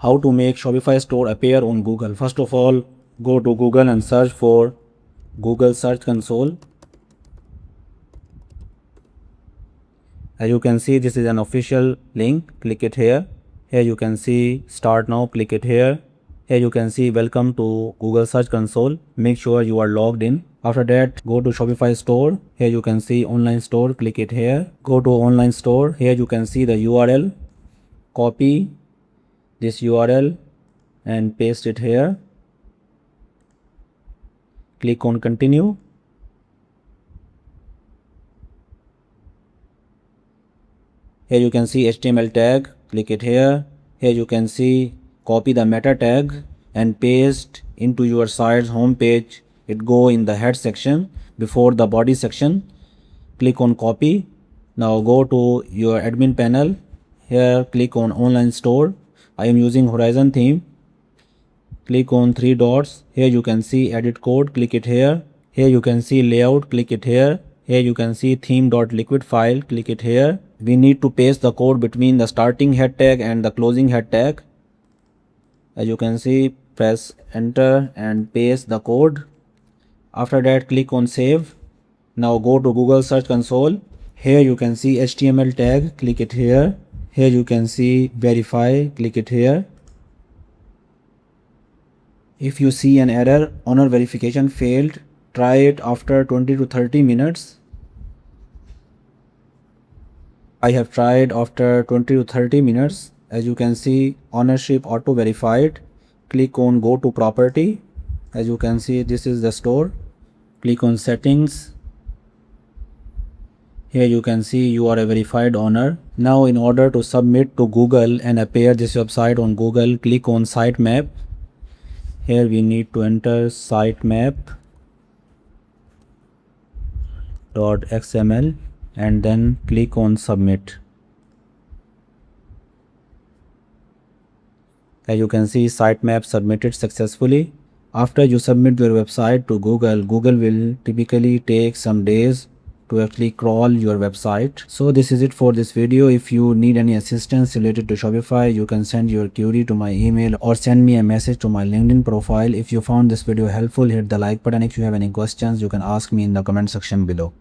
How to make Shopify store appear on Google. First of all, go to Google and search for Google Search Console. As you can see, this is an official link. Click it here. Here you can see start now. Click it here. Here you can see welcome to Google Search Console. Make sure you are logged in. After that, go to Shopify store. Here you can see online store. Click it here. Go to online store. Here you can see the URL. Copy this URL and paste it here. Click on continue. Here you can see HTML tag. Click it here. Here you can see copy the meta tag and paste into your site's home page. It go in the head section before the body section. Click on copy. Now go to your admin panel. Here click on online store. I am using Horizon theme. Click on three dots. Here you can see edit code. Click it here. Here you can see layout. Click it here. Here you can see theme.liquid file. Click it here. We need to paste the code between the starting head tag and the closing head tag. As you can see, press enter and paste the code. After that, click on save. Now go to Google Search Console. Here you can see HTML tag. Click it here. Here you can see verify. Click it here. If you see an error, owner verification failed, try it after 20 to 30 minutes. I have tried after 20 to 30 minutes. As you can see, ownership auto verified. Click on go to property. As you can see, this is the store. Click on settings. Here you can see you are a verified owner. Now in order to submit to Google and appear this website on Google, click on sitemap. Here we need to enter sitemap.xml and then click on submit. As you can see, sitemap submitted successfully. After you submit your website to Google, Google will typically take some days to actually crawl your website. So this is it for this video. If you need any assistance related to Shopify, you can send your query to my email or send me a message to my LinkedIn profile. If you found this video helpful, hit the like button. If you have any questions, you can ask me in the comment section below.